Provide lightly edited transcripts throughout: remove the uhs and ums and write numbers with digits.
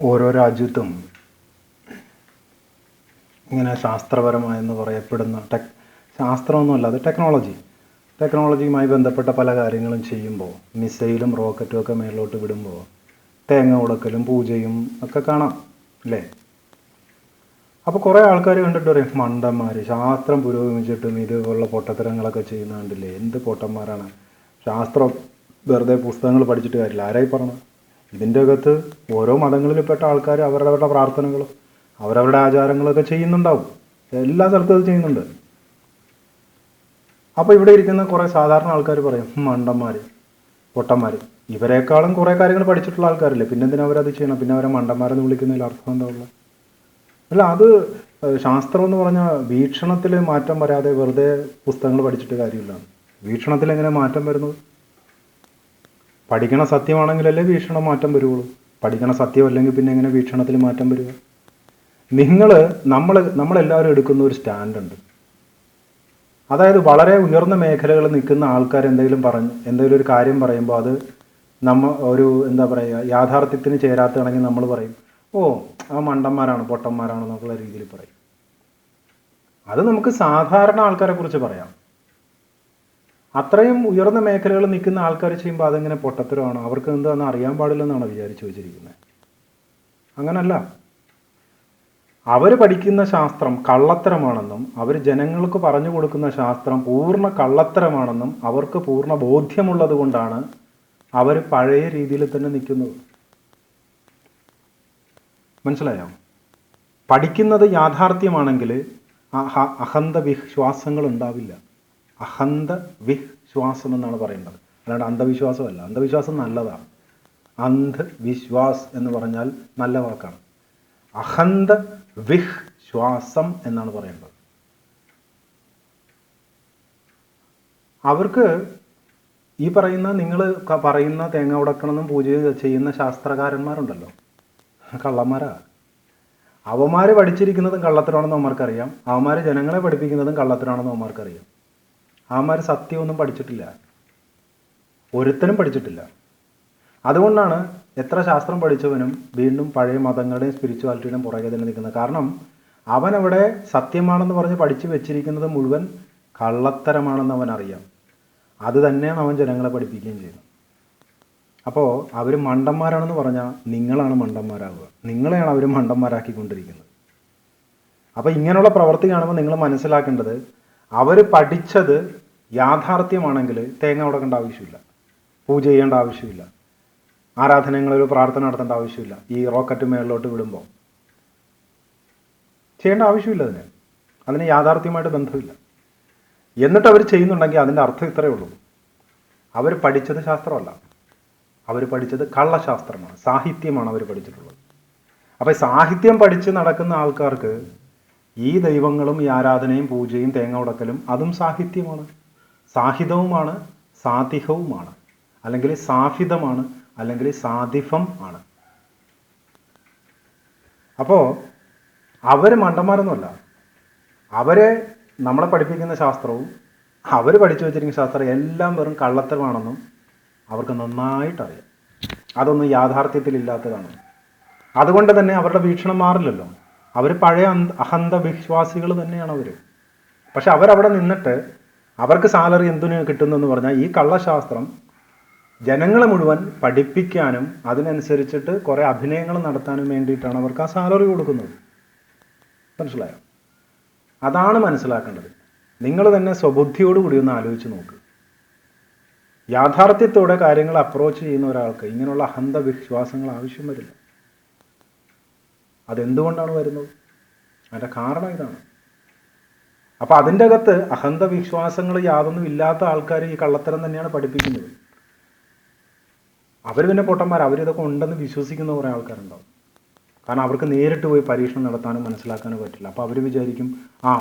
ഓരോ രാജ്യത്തും ഇങ്ങനെ ശാസ്ത്രപരമായെന്ന് പറയപ്പെടുന്ന ശാസ്ത്രമൊന്നുമല്ല, അത് ടെക്നോളജിയുമായി ബന്ധപ്പെട്ട പല കാര്യങ്ങളും ചെയ്യുമ്പോൾ, മിസൈലും റോക്കറ്റും ഒക്കെ മേലോട്ട് വിടുമ്പോൾ തേങ്ങ ഉടക്കലും പൂജയും ഒക്കെ കാണാം അല്ലേ? അപ്പോൾ കുറേ ആൾക്കാർ കണ്ടിട്ട് പറയും, മണ്ടന്മാർ, ശാസ്ത്രം പുരോഗമിച്ചിട്ടും ഇതുപോലുള്ള പൊട്ടത്തരങ്ങളൊക്കെ ചെയ്യുന്ന കണ്ടില്ലേ, എന്ത് പൊട്ടന്മാരാണ്, ശാസ്ത്രം വെറുതെ പുസ്തകങ്ങൾ പഠിച്ചിട്ട് കാര്യമില്ല. ആരായി പറഞ്ഞത്? ഇതിൻ്റെ അകത്ത് ഓരോ മതങ്ങളിൽപ്പെട്ട ആൾക്കാർ അവരവരുടെ പ്രാർത്ഥനകളും അവരവരുടെ ആചാരങ്ങളൊക്കെ ചെയ്യുന്നുണ്ടാവും. എല്ലാ സ്ഥലത്തും അത് ചെയ്യുന്നുണ്ട്. അപ്പോൾ ഇവിടെ ഇരിക്കുന്ന കുറേ സാധാരണ ആൾക്കാർ പറയും, മണ്ടന്മാർ, പൊട്ടന്മാർ. ഇവരെക്കാളും കുറേ കാര്യങ്ങൾ പഠിച്ചിട്ടുള്ള ആൾക്കാരില്ലേ, പിന്നെ എന്തിനാ അവരത് ചെയ്യണം? പിന്നെ അവരെ മണ്ടന്മാരെന്ന് വിളിക്കുന്നതിൽ അർത്ഥം എന്താ ഉള്ളത്? അല്ല, അത് ശാസ്ത്രം എന്ന് പറഞ്ഞാൽ വീക്ഷണത്തിൽ മാറ്റം വരാതെ വെറുതെ പുസ്തകങ്ങൾ പഠിച്ചിട്ട് കാര്യമില്ല. വീക്ഷണത്തിൽ എങ്ങനെ മാറ്റം വരുന്നത്? പഠിക്കണ സത്യമാണെങ്കിലല്ലേ വീക്ഷണം മാറ്റം വരുള്ളൂ. പഠിക്കണ സത്യമല്ലെങ്കിൽ പിന്നെ എങ്ങനെ വീക്ഷണത്തിൽ മാറ്റം വരിക? നമ്മളെല്ലാവരും എടുക്കുന്ന ഒരു സ്റ്റാൻഡുണ്ട്. അതായത് വളരെ ഉയർന്ന മേഖലകളിൽ നിൽക്കുന്ന ആൾക്കാർ എന്തെങ്കിലും ഒരു കാര്യം പറയുമ്പോൾ അത് എന്താ പറയുക, യാഥാർത്ഥ്യത്തിന് ചേരാത്തതാണെങ്കിൽ നമ്മൾ പറയും, ഓ ആ മണ്ടന്മാരാണ്, പൊട്ടന്മാരാണ് എന്നുള്ള രീതിയിൽ പറയും. അത് നമുക്ക് സാധാരണ ആൾക്കാരെ കുറിച്ച് പറയാം. അത്രയും ഉയർന്ന മേഖലകളിൽ നിൽക്കുന്ന ആൾക്കാർ ചെയ്യുമ്പോൾ അതെങ്ങനെ പൊട്ടത്തരമാണോ? അവർക്ക് എന്താണെന്ന് അറിയാൻ പാടില്ലെന്നാണോ വിചാരിച്ചു വെച്ചിരിക്കുന്നത്? അങ്ങനല്ല. അവർ പഠിക്കുന്ന ശാസ്ത്രം കള്ളത്തരമാണെന്നും അവർ ജനങ്ങൾക്ക് പറഞ്ഞു കൊടുക്കുന്ന ശാസ്ത്രം പൂർണ്ണ കള്ളത്തരമാണെന്നും അവർക്ക് പൂർണ്ണ ബോധ്യമുള്ളത് കൊണ്ടാണ് അവർ പഴയ രീതിയിൽ തന്നെ നിൽക്കുന്നത്. മനസ്സിലായോ? പഠിക്കുന്നത് യാഥാർത്ഥ്യമാണെങ്കിൽ അഹന്ത വിശ്വാസങ്ങൾ ഉണ്ടാവില്ല. അഹന്ത വിശ്വാസം എന്നാണ് പറയേണ്ടത്, അല്ലാണ്ട് അന്ധവിശ്വാസമല്ല. അന്ധവിശ്വാസം നല്ലതാണ്. അന്ധവിശ്വാസ് എന്ന് പറഞ്ഞാൽ നല്ല വാക്കാണ്. അഹന്ത വിശ്വാസം എന്നാണ് പറയേണ്ടത്. അവർക്ക് ഈ നിങ്ങൾ പറയുന്ന തേങ്ങ ഉടക്കണമെന്നും പൂജ ചെയ്യുന്ന ശാസ്ത്രകാരന്മാരുണ്ടല്ലോ, കള്ളന്മാരാ. അവന്മാർ പഠിച്ചിരിക്കുന്നതും കള്ളത്തരാണെന്ന് അവന്മാർക്കറിയാം. അവന്മാർ ജനങ്ങളെ പഠിപ്പിക്കുന്നതും കള്ളത്തരാണെന്ന് അവന്മാർക്കറിയാം. അവന്മാർ സത്യമൊന്നും പഠിച്ചിട്ടില്ല, ഒരുത്തനും പഠിച്ചിട്ടില്ല. അതുകൊണ്ടാണ് എത്ര ശാസ്ത്രം പഠിച്ചവനും വീണ്ടും പഴയ മതങ്ങളുടെയും സ്പിരിച്വാലിറ്റിയുടെയും പുറകെ തന്നെ നിൽക്കുന്നത്. കാരണം അവനവിടെ സത്യമാണെന്ന് പറഞ്ഞ് പഠിച്ചു വെച്ചിരിക്കുന്നത് മുഴുവൻ കള്ളത്തരമാണെന്ന് അവൻ അറിയാം. അത് തന്നെയാണ് അവൻ ജനങ്ങളെ പഠിപ്പിക്കുകയും ചെയ്യുന്നത്. അപ്പോൾ അവർ മണ്ടന്മാരാണെന്ന് പറഞ്ഞാൽ നിങ്ങളാണ് മണ്ടന്മാരാവുക. നിങ്ങളെയാണ് അവർ മണ്ടന്മാരാക്കിക്കൊണ്ടിരിക്കുന്നത്. അപ്പോൾ ഇങ്ങനെയുള്ള പ്രവൃത്തി കാണുമ്പോൾ നിങ്ങൾ മനസ്സിലാക്കേണ്ടത്, അവർ പഠിച്ചത് യാഥാർത്ഥ്യമാണെങ്കിൽ തേങ്ങ ഉടക്കേണ്ട ആവശ്യമില്ല, പൂജ ചെയ്യേണ്ട ആവശ്യമില്ല, ആരാധനകളിൽ പ്രാർത്ഥന നടത്തേണ്ട ആവശ്യമില്ല, ഈ റോക്കറ്റ് മേളിലോട്ട് വിടുമ്പോൾ ചെയ്യേണ്ട ആവശ്യമില്ല. അതിന് യാഥാർത്ഥ്യമായിട്ട് ബന്ധമില്ല. എന്നിട്ട് അവർ ചെയ്യുന്നുണ്ടെങ്കിൽ അതിൻ്റെ അർത്ഥം ഇത്രയേ ഉള്ളൂ, അവർ പഠിച്ചത് ശാസ്ത്രമല്ല, അവർ പഠിച്ചത് കള്ളശാസ്ത്രമാണ്, സാഹിത്യമാണ് അവർ പഠിച്ചിട്ടുള്ളത്. അപ്പോൾ സാഹിത്യം പഠിച്ച് നടക്കുന്ന ആൾക്കാർക്ക് ഈ ദൈവങ്ങളും ഈ ആരാധനയും പൂജയും തേങ്ങ ഉടക്കലും അതും സാഹിത്യമാണ്, സാഹിതവുമാണ്, സാധികവുമാണ്, അല്ലെങ്കിൽ സാഫിതമാണ്, അല്ലെങ്കിൽ സാധിഫം ആണ്. അപ്പോൾ അവർ മണ്ടന്മാരൊന്നുമല്ല. അവരെ നമ്മളെ പഠിപ്പിക്കുന്ന ശാസ്ത്രവും അവർ പഠിച്ചു വെച്ചിരിക്കുന്ന ശാസ്ത്രം എല്ലാം വെറും കള്ളത്തരമാണെന്നും അവർക്ക് നന്നായിട്ടറിയാം. അതൊന്നും യാഥാർത്ഥ്യത്തിലില്ലാത്തതാണ്. അതുകൊണ്ട് തന്നെ അവരുടെ വീക്ഷണം മാറില്ലല്ലോ. അവർ പഴയ അഹന്ത വിശ്വാസികൾ തന്നെയാണ് അവർ. പക്ഷെ അവരവിടെ നിന്നിട്ട് അവർക്ക് സാലറി എന്തിനു കിട്ടുന്നെന്ന് പറഞ്ഞാൽ ഈ കള്ളശാസ്ത്രം ജനങ്ങളെ മുഴുവൻ പഠിപ്പിക്കാനും അതിനനുസരിച്ചിട്ട് കുറേ അഭിനയങ്ങൾ നടത്താനും വേണ്ടിയിട്ടാണ് അവർക്ക് ആ സാലറി കൊടുക്കുന്നത്. മനസ്സിലായോ? അതാണ് മനസ്സിലാക്കേണ്ടത്. നിങ്ങൾ തന്നെ സ്വബുദ്ധിയോടുകൂടി ഒന്ന് ആലോചിച്ച് നോക്ക്. യാഥാർത്ഥ്യത്തോടെ കാര്യങ്ങൾ അപ്രോച്ച് ചെയ്യുന്ന ഒരാൾക്ക് ഇങ്ങനെയുള്ള അഹന്ത വിശ്വാസങ്ങൾ ആവശ്യം വരില്ല. അതെന്തുകൊണ്ടാണ് വരുന്നത്? അതിൻ്റെ കാരണം ഇതാണ്. അപ്പം അതിൻ്റെ അകത്ത് അഹന്ത വിശ്വാസങ്ങൾ യാതൊന്നും ഇല്ലാത്ത ആൾക്കാർ ഈ കള്ളത്തരം തന്നെയാണ് പഠിപ്പിക്കുന്നത്. അവർ പിന്നെ പൊട്ടന്മാർ, അവരിതൊക്കെ ഉണ്ടെന്ന് വിശ്വസിക്കുന്ന കുറേ ആൾക്കാരുണ്ടാവും. കാരണം അവർക്ക് നേരിട്ട് പോയി പരീക്ഷണം നടത്താനും മനസ്സിലാക്കാനും പറ്റില്ല. അപ്പോൾ അവർ വിചാരിക്കും,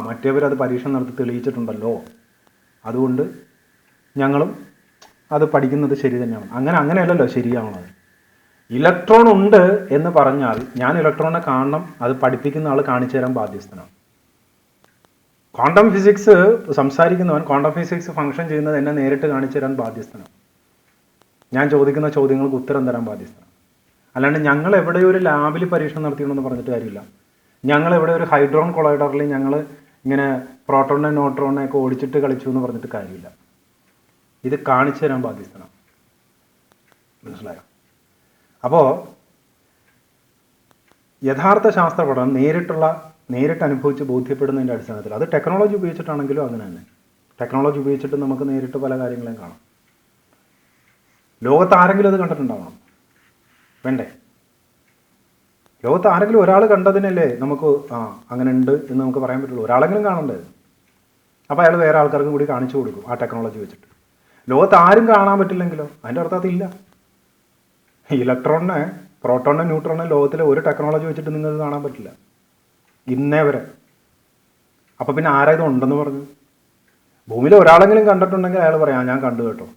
മറ്റേവരത് പരീക്ഷണം നടത്തി തെളിയിച്ചിട്ടുണ്ടല്ലോ, അതുകൊണ്ട് ഞങ്ങളും അത് പഠിക്കുന്നത് ശരി തന്നെയാണ്. അങ്ങനെയല്ലല്ലോ ശരിയാവണത്. ഇലക്ട്രോൺ ഉണ്ട് എന്ന് പറഞ്ഞാൽ ഞാൻ ഇലക്ട്രോണിനെ കാണണം, അത് പഠിപ്പിക്കുന്ന ആൾ കാണിച്ചു തരാൻ ബാധ്യസ്ഥനാണ്. ക്വാണ്ടം ഫിസിക്സ് സംസാരിക്കുന്നവൻ ക്വാണ്ടം ഫിസിക്സ് ഫംഗ്ഷൻ ചെയ്യുന്നത് എന്നെ നേരിട്ട് കാണിച്ചു തരാൻ ബാധ്യസ്ഥനാണ്. ഞാൻ ചോദിക്കുന്ന ചോദ്യങ്ങൾക്ക് ഉത്തരം തരാൻ ബാധ്യസ്ഥനാണ്. അല്ലാണ്ട് ഞങ്ങൾ എവിടെ ഒരു ലാബിൽ പരീക്ഷണം നടത്തിയണമെന്ന് പറഞ്ഞിട്ട് കാര്യമില്ല. ഞങ്ങൾ എവിടെ ഒരു ഹൈഡ്രോൺ കൊളൈഡറിൽ ഞങ്ങൾ ഇങ്ങനെ പ്രോട്ടോണിനെ ന്യൂട്രോണിനെ ഒക്കെ ഓടിച്ചിട്ട് കളിച്ചു എന്ന് പറഞ്ഞിട്ട് കാര്യമില്ല. ഇത് കാണിച്ചു തരാൻ ബാധ്യസ്ഥനാണ്. മനസ്സിലായോ? അപ്പോൾ യഥാർത്ഥ ശാസ്ത്ര പഠനം നേരിട്ട് അനുഭവിച്ച് ബോധ്യപ്പെടുന്നതിൻ്റെ അടിസ്ഥാനത്തിൽ, അത് ടെക്നോളജി ഉപയോഗിച്ചിട്ടാണെങ്കിലും അങ്ങനെ തന്നെ. ടെക്നോളജി ഉപയോഗിച്ചിട്ട് നമുക്ക് നേരിട്ട് പല കാര്യങ്ങളെയും കാണാം. ലോകത്ത് ആരെങ്കിലും അത് കണ്ടിട്ടുണ്ടാവണം, വേണ്ടേ? ലോകത്ത് ആരെങ്കിലും ഒരാൾ കണ്ടതിനല്ലേ നമുക്ക് അങ്ങനെ ഉണ്ട് എന്ന് നമുക്ക് പറയാൻ പറ്റുള്ളൂ. ഒരാളെങ്കിലും കാണണ്ടേ? അപ്പോൾ അയാൾ വേറെ ആൾക്കാർക്കും കൂടി കാണിച്ചു കൊടുക്കും ആ ടെക്നോളജി വെച്ചിട്ട്. ലോകത്ത് ആരും കാണാൻ പറ്റില്ലെങ്കിലോ? അതിൻ്റെ അർത്ഥം അതില്ല. ഇലക്ട്രോണിനെ, പ്രോട്ടോണിനെ, ന്യൂട്രോണിനെ ലോകത്തിലെ ഒരു ടെക്നോളജി വെച്ചിട്ട് നിങ്ങൾക്ക് കാണാൻ പറ്റില്ല ഇന്നേ വരെ. അപ്പോൾ പിന്നെ ആരാ ഇത് ഉണ്ടെന്ന് പറഞ്ഞു? ഭൂമിയിൽ ഒരാളെങ്കിലും കണ്ടിട്ടുണ്ടെങ്കിൽ അയാൾ പറയാം ഞാൻ കണ്ടു കേട്ടോ.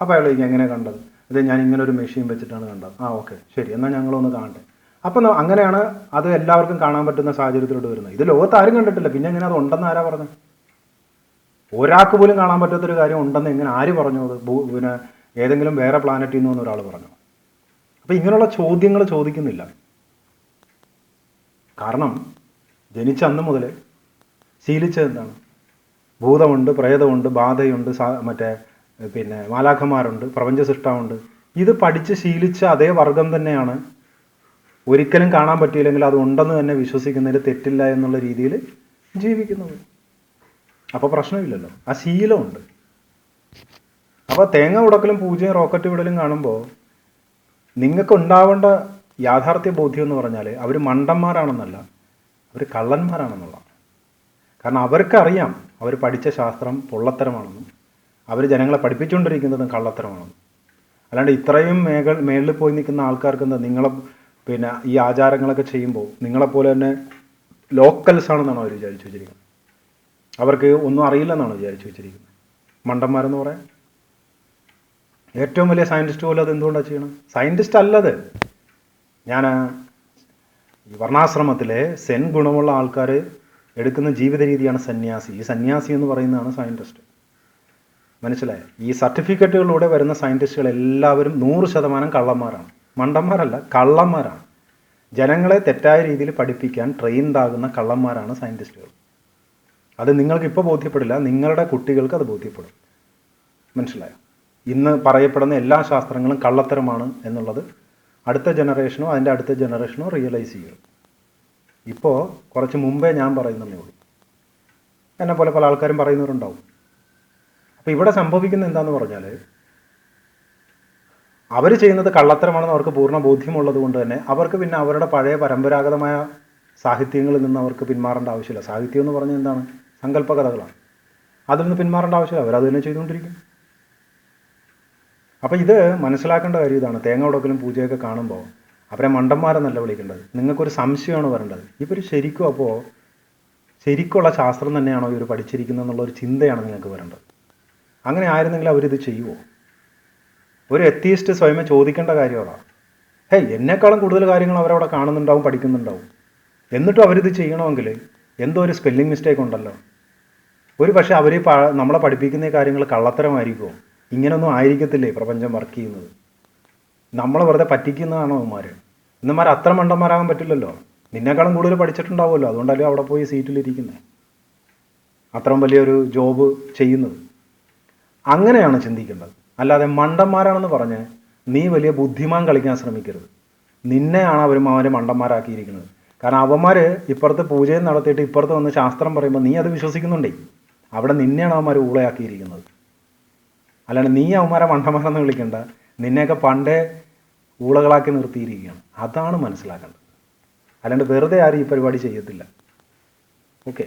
അപ്പോൾ അയാൾ എങ്ങനെ കണ്ടത്? ഇത് ഞാൻ ഇങ്ങനെ ഒരു മെഷീൻ വെച്ചിട്ടാണ് കണ്ടത്. ഓക്കെ ശരി, എന്നാൽ ഞങ്ങളൊന്ന് കാണട്ടെ. അപ്പം അങ്ങനെയാണ് അത് എല്ലാവർക്കും കാണാൻ പറ്റുന്ന സാഹചര്യത്തിലോട്ട് വരുന്നത്. ഇത് ലോകത്ത് ആരും കണ്ടിട്ടില്ല, പിന്നെ എങ്ങനെ അത് ഉണ്ടെന്ന് ആരാ പറഞ്ഞത്? ഒരാൾക്ക് പോലും കാണാൻ പറ്റാത്തൊരു കാര്യം ഉണ്ടെന്ന് എങ്ങനെ ആര് പറഞ്ഞു? അത് പിന്നെ ഏതെങ്കിലും വേറെ പ്ലാനറ്റിൽ നിന്ന് ഒരാൾ പറഞ്ഞു. അപ്പം ഇങ്ങനെയുള്ള ചോദ്യങ്ങൾ ചോദിക്കുന്നില്ല. കാരണം ജനിച്ച അന്ന് മുതൽ ശീലിച്ചത് എന്താണ്? ഭൂതമുണ്ട്, പ്രേതമുണ്ട്, ബാധയുണ്ട്, മറ്റേ പിന്നെ മാലാഖമാരുണ്ട്, പ്രപഞ്ച സൃഷ്ടാവുണ്ട്. ഇത് പഠിച്ച് ശീലിച്ച അതേ വർഗം തന്നെയാണ് ഒരിക്കലും കാണാൻ പറ്റിയില്ലെങ്കിൽ അത് ഉണ്ടെന്ന് തന്നെ വിശ്വസിക്കുന്നതിൽ തെറ്റില്ല എന്നുള്ള രീതിയിൽ ജീവിക്കുന്നത്. അപ്പോൾ പ്രശ്നമില്ലല്ലോ, ആ ശീലമുണ്ട്. അപ്പോൾ തേങ്ങ ഉടക്കലും പൂജയും റോക്കറ്റ് വിടലും കാണുമ്പോൾ നിങ്ങൾക്ക് ഉണ്ടാവേണ്ട യാഥാർത്ഥ്യ ബോധ്യം എന്ന് പറഞ്ഞാൽ അവർ മണ്ടന്മാരാണെന്നല്ല, അവർ കള്ളന്മാരാണെന്നുള്ളതാണ്. കാരണം അവർക്കറിയാം അവർ പഠിച്ച ശാസ്ത്രം പൊള്ളത്തരമാണെന്നും അവർ ജനങ്ങളെ പഠിപ്പിച്ചുകൊണ്ടിരിക്കുന്നതും കള്ളത്തരമാണെന്നും. അല്ലാണ്ട് ഇത്രയും മേളിൽ പോയി നിൽക്കുന്ന ആൾക്കാർക്ക് എന്താ നിങ്ങളെ പിന്നെ ഈ ആചാരങ്ങളൊക്കെ ചെയ്യുമ്പോൾ നിങ്ങളെപ്പോലെ തന്നെ ലോക്കൽസ് ആണെന്നാണ് അവർ വിചാരിച്ചു വെച്ചിരിക്കുന്നത്. അവർക്ക് ഒന്നും അറിയില്ലെന്നാണ് വിചാരിച്ചു വെച്ചിരിക്കുന്നത്. മണ്ടന്മാരെന്ന് പറയാൻ ഏറ്റവും വലിയ സയൻറ്റിസ്റ്റ് പോലും അത് എന്തുകൊണ്ടാണ് ചെയ്യണം? സയൻറ്റിസ്റ്റ് അല്ലത്. ഞാൻ ഈ വർണ്ണാശ്രമത്തിലെ സെൻ ഗുണമുള്ള ആൾക്കാർ എടുക്കുന്ന ജീവിത രീതിയാണ് സന്യാസി. ഈ സന്യാസി എന്ന് പറയുന്നതാണ് സയൻറ്റിസ്റ്റ്. മനസ്സിലായോ? ഈ സർട്ടിഫിക്കറ്റുകളിലൂടെ വരുന്ന സയൻറ്റിസ്റ്റുകൾ എല്ലാവരും 100% കള്ളന്മാരാണ്. മണ്ടന്മാരല്ല, കള്ളന്മാരാണ്. ജനങ്ങളെ തെറ്റായ രീതിയിൽ പഠിപ്പിക്കാൻ ട്രെയിൻഡ് ആകുന്ന കള്ളന്മാരാണ് സയൻറ്റിസ്റ്റുകൾ. അത് നിങ്ങൾക്ക് ഇപ്പോൾ ബോധ്യപ്പെടില്ല, നിങ്ങളുടെ കുട്ടികൾക്ക് അത് ബോധ്യപ്പെടും. മനസ്സിലായോ? ഇന്ന് പറയപ്പെടുന്ന എല്ലാ ശാസ്ത്രങ്ങളും കള്ളത്തരമാണ് എന്നുള്ളത് അടുത്ത ജനറേഷനോ അതിൻ്റെ അടുത്ത ജനറേഷനോ റിയലൈസ് ചെയ്യും. ഇപ്പോൾ കുറച്ച് മുമ്പേ ഞാൻ പറയുന്നതേ ഉള്ളൂ, എന്നെ പോലെ പല ആൾക്കാരും പറയുന്നവരുണ്ടാവും. അപ്പോൾ ഇവിടെ സംഭവിക്കുന്നത് എന്താണെന്ന് പറഞ്ഞാൽ അവർ ചെയ്യുന്നത് കള്ളത്തരമാണെന്ന് അവർക്ക് പൂർണ്ണ ബോധ്യമുള്ളത് കൊണ്ട് തന്നെ അവർക്ക് പിന്നെ അവരുടെ പഴയ പരമ്പരാഗതമായ സാഹിത്യങ്ങളിൽ നിന്ന് അവർക്ക് പിന്മാറേണ്ട ആവശ്യമില്ല. സാഹിത്യം എന്ന് പറഞ്ഞാൽ എന്താണ്? സങ്കല്പ കഥകളാണ്. അതിൽ നിന്ന് പിന്മാറേണ്ട ആവശ്യമില്ല, അവരത് തന്നെ ചെയ്തുകൊണ്ടിരിക്കും. അപ്പോൾ ഇത് മനസ്സിലാക്കേണ്ട കാര്യം ഇതാണ്. തേങ്ങ ഉടക്കലും പൂജയൊക്കെ കാണുമ്പോൾ അവരെ മണ്ടന്മാരെന്നല്ല വിളിക്കേണ്ടത്. നിങ്ങൾക്കൊരു സംശയമാണ് വരേണ്ടത്. ഇവർ ശരിക്കും അപ്പോൾ ശരിക്കുള്ള ശാസ്ത്രം തന്നെയാണോ ഇവർ പഠിച്ചിരിക്കുന്നത് എന്നുള്ളൊരു ചിന്തയാണ് നിങ്ങൾക്ക് വരേണ്ടത്. അങ്ങനെ ആയിരുന്നെങ്കിൽ അവരിത് ചെയ്യുമോ? ഒരു എത്തിയിസ്റ്റ് സ്വയമേ ചോദിക്കേണ്ട കാര്യമാണ്. എന്നെക്കാളും കൂടുതൽ കാര്യങ്ങൾ അവരവിടെ കാണുന്നുണ്ടാവും, പഠിക്കുന്നുണ്ടാവും. എന്നിട്ടും അവരിത് ചെയ്യണമെങ്കിൽ എന്തോ ഒരു സ്പെല്ലിംഗ് മിസ്റ്റേക്ക് ഉണ്ടല്ലോ. ഒരു പക്ഷേ അവർ നമ്മളെ പഠിപ്പിക്കുന്ന കാര്യങ്ങൾ കള്ളത്തരമായിരിക്കുമോ? ഇങ്ങനൊന്നും ആയിരിക്കത്തില്ലേ പ്രപഞ്ചം വർക്ക് ചെയ്യുന്നത്? നമ്മളെ വെറുതെ പറ്റിക്കുന്നതാണോ അവന്മാർ? ഇന്നമാർ അത്ര മണ്ടന്മാരാകാൻ പറ്റില്ലല്ലോ. നിന്നെക്കാളും കൂടുതൽ പഠിച്ചിട്ടുണ്ടാവുമല്ലോ, അതുകൊണ്ടല്ലേ അവിടെ പോയി സീറ്റിലിരിക്കുന്നത്, അത്രയും വലിയൊരു ജോബ് ചെയ്യുന്നത്. അങ്ങനെയാണ് ചിന്തിക്കേണ്ടത്. അല്ലാതെ മണ്ടന്മാരാണെന്ന് പറഞ്ഞ് നീ വലിയ ബുദ്ധിമാൻ കളിക്കാൻ ശ്രമിക്കരുത്. നിന്നെയാണ് അവരെ മണ്ടന്മാരാക്കിയിരിക്കുന്നത്. കാരണം അവന്മാർ ഇപ്പുറത്ത് പൂജയും നടത്തിയിട്ട് ഇപ്പുറത്ത് വന്ന് ശാസ്ത്രം പറയുമ്പോൾ നീ അത് വിശ്വസിക്കുന്നുണ്ടേ, അവിടെ നിന്നെയാണ് അവന്മാർ ഊളയാക്കിയിരിക്കുന്നത്. അല്ലാണ്ട് നീ അവന്മാരെ മണ്ടന്മാരെന്ന് വിളിക്കേണ്ട, നിന്നെയൊക്കെ പണ്ടേ ഊളകളാക്കി നിർത്തിയിരിക്കുകയാണ്. അതാണ് മനസ്സിലാക്കേണ്ടത്. അല്ലാണ്ട് വെറുതെ ആരും ഈ പരിപാടി ചെയ്യത്തില്ല. ഓക്കെ.